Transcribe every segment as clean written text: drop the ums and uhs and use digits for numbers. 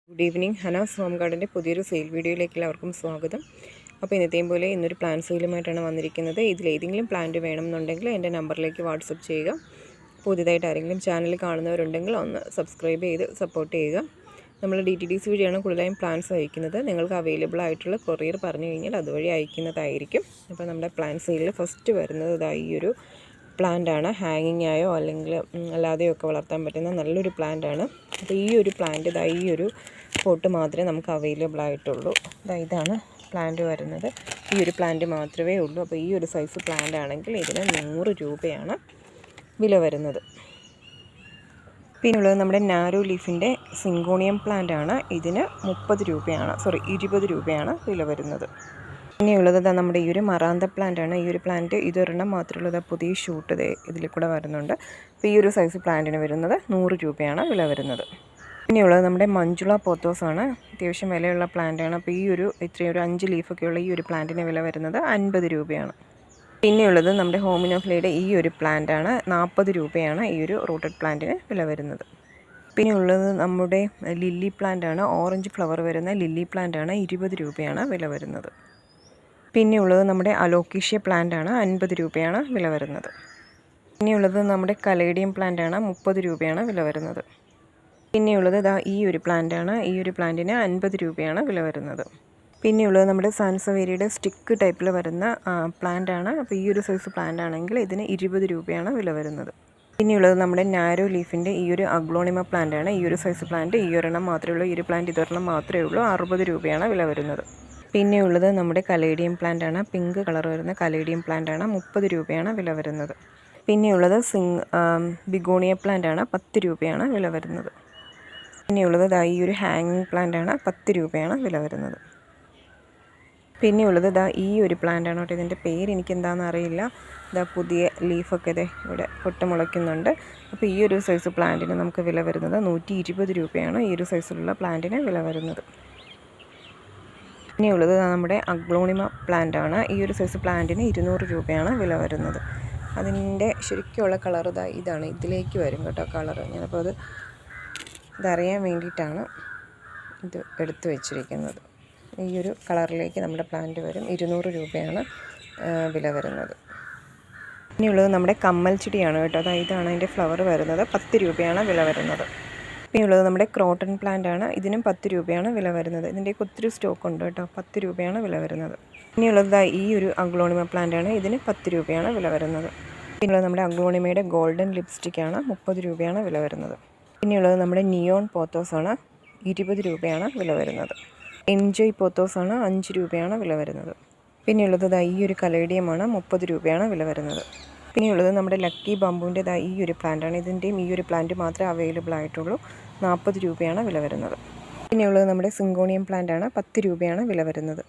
Good evening. Hanas home ഗാർഡൻ്റെ പുതിയൊരു sale വീഡിയോയിലേക്ക് എല്ലാവർക്കും സ്വാഗതം. അപ്പോൾ ഇന്നത്തെയും പോലെ ഇന്നൊരു പ്ലാൻ സെയിലുമായിട്ടാണ് വന്നിരിക്കുന്നത്. ഇതിലേതെങ്കിലും പ്ലാന്റ് വേണമെന്നുണ്ടെങ്കിൽ എൻ്റെ നമ്പറിലേക്ക് വാട്സപ്പ് ചെയ്യുക. പുതിയതായിട്ട് ആരെങ്കിലും ചാനൽ കാണുന്നവരുണ്ടെങ്കിൽ ഒന്ന് സബ്സ്ക്രൈബ് ചെയ്ത് സപ്പോർട്ട് ചെയ്യുക. നമ്മൾ DTDC വഴിയാണ് കൂടുതലായും പ്ലാൻസ് അയക്കുന്നത്. നിങ്ങൾക്ക് അവൈലബിൾ ആയിട്ടുള്ള കൊറിയർ പറഞ്ഞു കഴിഞ്ഞാൽ അതുവഴി അയക്കുന്നതായിരിക്കും. അപ്പോൾ നമ്മുടെ പ്ലാൻ സെയിലിൽ ഫസ്റ്റ് വരുന്നത് ഈ ഒരു പ്ലാന്റാണ്. ഹാങ്ങിങ് ആയോ അല്ലെങ്കിൽ അല്ലാതെയോ ഒക്കെ വളർത്താൻ പറ്റുന്ന നല്ലൊരു പ്ലാന്റാണ്. അപ്പോൾ ഈ ഒരു പ്ലാന്റ് ഈ ഒരു പോട്ട് മാത്രമേ നമുക്ക് അവൈലബിൾ ആയിട്ടുള്ളൂ. ഇതാണ് പ്ലാന്റ് വരുന്നത്. ഈ ഒരു പ്ലാന്റ് മാത്രമേ ഉള്ളൂ. അപ്പോൾ ഈ ഒരു സൈസ് പ്ലാന്റ് ആണെങ്കിൽ ഇതിന് 100 രൂപയാണ് വില വരുന്നത്. പിന്നുള്ളത് നമ്മുടെ നാരോ ലീഫിൻ്റെ സിങ്കോണിയം പ്ലാന്റ് ആണ്. ഇതിന് 20 രൂപയാണ് വില വരുന്നത്. പിന്നെയുള്ളത് നമ്മുടെ ഈ ഒരു മറാന്ത പ്ലാന്റ് ആണ്. ഈ ഒരു പ്ലാന്റ് ഇതൊരെണ്ണം മാത്രമുള്ളത് പുതിയ ഷൂട്ട് ഇതിൽ കൂടെ വരുന്നുണ്ട്. അപ്പോൾ ഈ ഒരു സൈസ് പ്ലാന്റിന് വരുന്നത് 100 രൂപയാണ് വില വരുന്നത്. പിന്നെയുള്ളത് നമ്മുടെ മഞ്ജുള പോത്തോസ് ആണ്. അത്യാവശ്യം വിലയുള്ള പ്ലാന്റാണ്. അപ്പോൾ ഈ ഒരു ഇത്രയും ഒരു 5 ലീഫൊക്കെയുള്ള ഈ ഒരു പ്ലാന്റിന് വില വരുന്നത് 50 രൂപയാണ്. പിന്നെയുള്ളത് നമ്മുടെ ഹോമിനോഫ്ലയുടെ ഈ ഒരു പ്ലാന്റാണ്. 40 രൂപയാണ് ഈ ഒരു റൂട്ടഡ് പ്ലാന്റിന് വില വരുന്നത്. പിന്നെയുള്ളത് നമ്മുടെ ലില്ലി പ്ലാന്റ് ആണ്. ഓറഞ്ച് ഫ്ലവർ വരുന്ന ലില്ലി പ്ലാന്റ് ആണ്. 20 രൂപയാണ് വില വരുന്നത്. പിന്നെയുള്ളത് നമ്മുടെ അലോക്കേഷ്യ പ്ലാന്റ് ആണ്. 50 രൂപയാണ് വില വരുന്നത്. പിന്നെയുള്ളത് നമ്മുടെ കലേഡിയം പ്ലാന്റ് ആണ്. 30 രൂപയാണ് വില വരുന്നത്. പിന്നെയുള്ളത് ഈ ഒരു പ്ലാന്റ് ആണ്. ഈ ഒരു പ്ലാന്റിന് 50 രൂപയാണ് വില വരുന്നത്. പിന്നെയുള്ളത് നമ്മുടെ സാൻസവേരിയുടെ സ്റ്റിക്ക് ടൈപ്പിൽ വരുന്ന പ്ലാന്റ് ആണ്. അപ്പോൾ ഈ ഒരു സൈസ് പ്ലാന്റ് ആണെങ്കിൽ ഇതിന് 20 രൂപയാണ് വില വരുന്നത്. പിന്നെയുള്ളത് നമ്മുടെ നാരോ ലീഫിൻ്റെ ഈ ഒരു അഗ്ലോണിമ പ്ലാന്റ് ആണ്. ഈ ഒരു സൈസ് പ്ലാന്റ് ഈ ഒരെണ്ണം മാത്രമേ ഉള്ളൂ. ഈ ഒരു പ്ലാന്റ് ഇതൊരെണ്ണം മാത്രമേ ഉള്ളൂ. 60 രൂപയാണ് വില വരുന്നത്. പിന്നെയുള്ളത് നമ്മുടെ കലേഡിയം പ്ലാന്റ് ആണ്. പിങ്ക് കളർ വരുന്ന കലേഡിയം പ്ലാന്റ് ആണ്. 30 രൂപയാണ് വില വരുന്നത്. പിന്നെയുള്ളത് ബിഗോണിയ പ്ലാന്റ് ആണ്. 10 രൂപയാണ് വില വരുന്നത്. പിന്നെയുള്ളത് ഈ ഒരു ഹാങ്ങിങ് പ്ലാന്റ് ആണ്. 10 രൂപയാണ് വില വരുന്നത്. പിന്നെയുള്ളത് ഈ ഒരു പ്ലാന്റ് ആണ് കേട്ടോ. ഇതിൻ്റെ പേര് എനിക്കെന്താണെന്ന് അറിയില്ല. പുതിയ ലീഫൊക്കെ ഇവിടെ പൊട്ടുമുളയ്ക്കുന്നുണ്ട്. അപ്പോൾ ഈ ഒരു സൈസ് പ്ലാന്റിന് നമുക്ക് വില വരുന്നത് 120 രൂപയാണ് ഈ ഒരു സൈസിലുള്ള പ്ലാന്റിന് വില വരുന്നത്. പിന്നെയുള്ളത് നമ്മുടെ അഗ്ലോണിമ പ്ലാന്റ് ആണ്. ഈ ഒരു സൈസ് പ്ലാന്റിന് 200 രൂപയാണ് വില വരുന്നത്. അതിൻ്റെ ശരിക്കുള്ള കളർ ഇതാണ്. ഇതിലേക്ക് വരും കേട്ടോ കളർ. ഞാനപ്പോൾ ഇതറിയാൻ വേണ്ടിയിട്ടാണ് ഇത് എടുത്തു വച്ചിരിക്കുന്നത്. ഈ ഒരു കളറിലേക്ക് നമ്മുടെ പ്ലാന്റ് വരും. 200 രൂപയാണ് വില വരുന്നത്. പിന്നെയുള്ളത് നമ്മുടെ കമ്മൽ ചെടിയാണ് കേട്ടോ. ഇതാണ് അതിൻ്റെ ഫ്ലവർ വരുന്നത്. 10 രൂപയാണ് വില വരുന്നത്. പിന്നെയുള്ളത് നമ്മുടെ ക്രോട്ടൺ പ്ലാന്റ് ആണ്. ഇതിനും 10 രൂപയാണ് വില വരുന്നത്. ഇതിൻ്റെയൊക്കെ ഒത്തിരി സ്റ്റോക്ക് ഉണ്ട് കേട്ടോ. 10 രൂപയാണ് വില വരുന്നത്. പിന്നെയുള്ളത് ഈ ഒരു അഗ്ലോണിമ പ്ലാന്റ് ആണ്. ഇതിന് 10 രൂപയാണ് വില വരുന്നത്. പിന്നെയുള്ളത് നമ്മുടെ അഗ്ലോണിമയുടെ ഗോൾഡൻ ലിപ്സ്റ്റിക്കാണ്. 30 രൂപയാണ് വില വരുന്നത്. പിന്നെയുള്ളത് നമ്മുടെ നിയോൺ പോത്തോസ് ആണ്. 20 രൂപയാണ് വില വരുന്നത്. എൻജോയ് പോത്തോസ് ആണ്. 5 രൂപയാണ് വില വരുന്നത്. പിന്നെയുള്ളത് ഈ ഒരു കലേഡിയമാണ്. 30 രൂപയാണ് വില വരുന്നത്. പിന്നെയുള്ളത് നമ്മുടെ ലക്കി ബംബുവിൻ്റെ ഈ ഒരു പ്ലാന്റ് ആണ്. ഇതിൻ്റെയും ഈ ഒരു പ്ലാന്റ് മാത്രമേ അവൈലബിൾ ആയിട്ടുള്ളൂ. 40 രൂപയാണ് വില വരുന്നത്. പിന്നെയുള്ളത് നമ്മുടെ സിങ്കോണിയം പ്ലാന്റ് ആണ്. 10 രൂപയാണ് വില വരുന്നത്.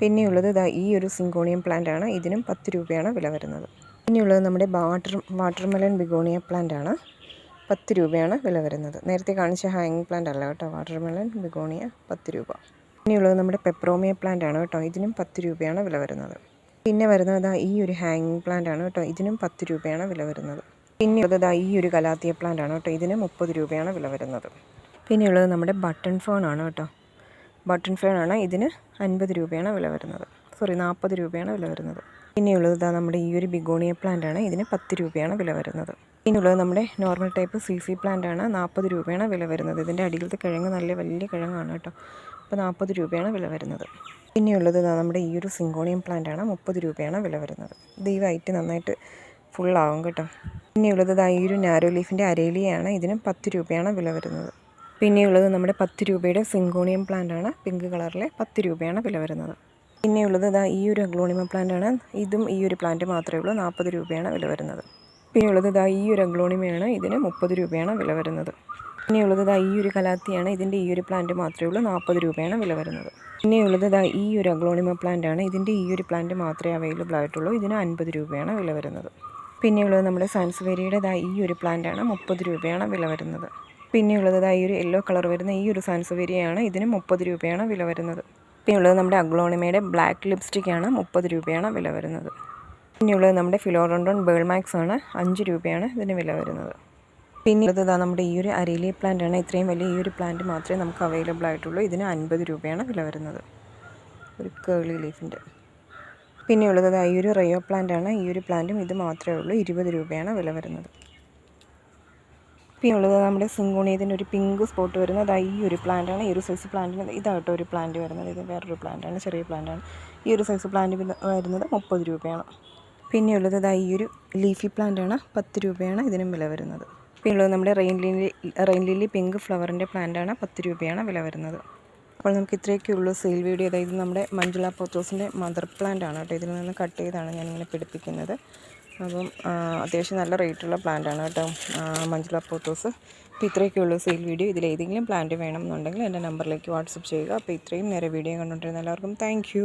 പിന്നെയുള്ളത് ഈ ഒരു സിങ്കോണിയം പ്ലാന്റ് ആണ്. ഇതിനും 10 രൂപയാണ് വില വരുന്നത്. പിന്നെയുള്ളത് നമ്മുടെ വാട്ടർമെലൺ ബിഗോണിയ പ്ലാന്റ് ആണ്. 10 രൂപയാണ് വില വരുന്നത്. നേരത്തെ കാണിച്ച ഹാങ്ങിങ് പ്ലാന്റ് അല്ല കേട്ടോ. വാട്ടർമെലൺ ബിഗോണിയ 10 രൂപ. പിന്നെയുള്ളത് നമ്മുടെ പെപ്രോമിയ പ്ലാന്റ് ആണ് കേട്ടോ. ഇതിനും 10 രൂപയാണ് വില വരുന്നത്. പിന്നെ വരുന്നത് ഈ ഒരു ഹാങ്ങിങ് പ്ലാന്റ് ആണ് കേട്ടോ. ഇതിനും 10 രൂപയാണ് വില വരുന്നത്. പിന്നെയുള്ളത് ഈ ഒരു കലാത്തിയ പ്ലാന്റ് ആണ് കേട്ടോ. ഇതിന് 30 രൂപയാണ് വില വരുന്നത്. പിന്നെയുള്ളത് നമ്മുടെ ബട്ടൺ ഫേൺ ആണ് കേട്ടോ. ബട്ടൺ ഫേൺ ആണ്. ഇതിന് 50 രൂപയാണ് വില വരുന്നത്. 40 രൂപയാണ് വില വരുന്നത്. പിന്നെയുള്ളത് നമ്മുടെ ഈ ഒരു ബിഗോണിയ പ്ലാന്റ് ആണ്. ഇതിന് 10 രൂപയാണ് വില വരുന്നത്. പിന്നെയുള്ളത് നമ്മുടെ നോർമൽ ടൈപ്പ് CC പ്ലാന്റ് ആണ്. 40 രൂപയാണ് വില വരുന്നത്. ഇതിൻ്റെ അടിയിലത്തെ കിഴങ്ങ് നല്ല വലിയ കിഴങ്ങാണ് കേട്ടോ. അപ്പോൾ 40 രൂപയാണ് വില വരുന്നത്. പിന്നെയുള്ളത് നമ്മുടെ ഈ ഒരു സിങ്കോണിയം പ്ലാന്റ് ആണ്. 30 രൂപയാണ് വില വരുന്നത്. ഇത് ഈ വൈറ്റ് നന്നായിട്ട് ഫുള്ളാവും കേട്ടോ. പിന്നെയുള്ളത് ഈ ഒരു നാരോ ലീഫിൻ്റെ അരേലിയാണ്. ഇതിന് 10 രൂപയാണ് വില വരുന്നത്. പിന്നെയുള്ളത് നമ്മുടെ 10 രൂപയുടെ സിങ്കോണിയം പ്ലാന്റ് ആണ്. പിങ്ക് കളറിലെ 10 രൂപയാണ് വില വരുന്നത്. പിന്നെയുള്ളത് ഈ ഒരു അഗ്ലോണിമ പ്ലാന്റ് ആണ്. ഇതും ഈ ഒരു പ്ലാന്റ് മാത്രമേ ഉള്ളൂ. 40 രൂപയാണ് വില വരുന്നത്. പിന്നെയുള്ളത് ഈ ഒരു അഗ്ലോണിമയാണ്. ഇതിന് 30 രൂപയാണ് വില വരുന്നത്. പിന്നെയുള്ളത് ഈ ഒരു കലാത്തിയാണ്. ഇതിൻ്റെ ഈ ഒരു പ്ലാന്റ് മാത്രമേ ഉള്ളൂ. 40 രൂപയാണ് വില വരുന്നത്. പിന്നെയുള്ളത് ഈ ഒരു അഗ്ലോണിമ പ്ലാന്റ് ആണ്. ഇതിൻ്റെ ഈ ഒരു പ്ലാന്റ് മാത്രമേ അവൈലബിൾ ആയിട്ടുള്ളൂ. ഇതിന് 50 രൂപയാണ് വില വരുന്നത്. പിന്നെയുള്ളത് നമ്മുടെ സാൻസവേരിയുടെ ഈ ഒരു പ്ലാന്റ് ആണ്. 30 രൂപയാണ് വില വരുന്നത്. പിന്നെയുള്ളത് ഈ ഒരു യെല്ലോ കളർ വരുന്ന ഈ ഒരു സാൻസവേരിയാണ്. ഇതിന് 30 രൂപയാണ് വില വരുന്നത്. പിന്നെയുള്ളത് നമ്മുടെ അഗ്ലോണിമയുടെ ബ്ലാക്ക് ലിപ്സ്റ്റിക്കാണ്. 30 രൂപയാണ് വില വരുന്നത്. പിന്നെയുള്ളത് നമ്മുടെ ഫിലോഡോണ്ടോൺ ബേൾമാക്സ് ആണ്. 5 രൂപയാണ് ഇതിന് വില വരുന്നത്. പിന്നെ ഇതാ നമ്മുടെ ഈ ഒരു അരേലിയ പ്ലാന്റാണ്. ഇത്രയും വലിയ ഈ ഒരു പ്ലാന്റ് മാത്രമേ നമുക്ക് അവൈലബിൾ ആയിട്ടുള്ളൂ. ഇതിന് 50 രൂപയാണ് വില വരുന്നത്, ഒരു കേളി ലീഫിൻ്റെ. പിന്നെയുള്ളത് ഈ ഒരു റയോ പ്ലാന്റാണ്. ഈ ഒരു പ്ലാന്റും ഇത് മാത്രമേ ഉള്ളൂ, 20 രൂപയാണ് വില വരുന്നത്. പിന്നെയുള്ളത് നമ്മുടെ സിങ്കോണിയത്തിൻ്റെ ഒരു പിങ്ക് സ്പോട്ട് വരുന്നത് ഈ ഒരു പ്ലാന്റാണ്. ഈ ഒരു സൈസ് പ്ലാന്റിന് ഇതായിട്ടോ ഒരു പ്ലാന്റ് വരുന്നത്. ഇത് വേറൊരു പ്ലാന്റാണ്, ചെറിയ പ്ലാന്റാണ്. ഈ ഒരു സൈസ് പ്ലാന്റ് വരുന്നത് 30 രൂപയാണ്. പിന്നെയുള്ളത് ഈ ഒരു ലീഫി പ്ലാന്റാണ്, 10 രൂപയാണ് ഇതിനും വില വരുന്നത്. പിന്നെയുള്ളത് നമ്മുടെ റെയിൻ ലില്ലി പിങ്ക് ഫ്ലവറിൻ്റെ പ്ലാന്റാണ്, 10 രൂപയാണ് വില വരുന്നത്. അപ്പോൾ നമുക്ക് ഇത്രയൊക്കെ ഉള്ളൂ സെയിൽ വീഡിയോ. അതായത് നമ്മുടെ മഞ്ജുള പോത്തോസിൻ്റെ മദർ പ്ലാന്റ് ആണ് കേട്ടോ. ഇതിൽ നിന്ന് കട്ട് ചെയ്താണ് ഞാനിങ്ങനെ പിടിപ്പിക്കുന്നത്. അപ്പം അത്യാവശ്യം നല്ല റേറ്റുള്ള പ്ലാന്റാണ് കേട്ടോ മഞ്ജുള പോത്തോസ്. അപ്പോൾ ഇത്രയൊക്കെ ഉള്ളൂ സെയിൽ വീഡിയോ. ഇതിലേതെങ്കിലും പ്ലാന്റ് വേണമെന്നുണ്ടെങ്കിൽ എൻ്റെ നമ്പറിലേക്ക് വാട്സപ്പ് ചെയ്യുക. അപ്പോൾ ഇത്രയും നേരെ വീഡിയോ കണ്ടുകൊണ്ടിരുന്ന എല്ലാവർക്കും താങ്ക് യു.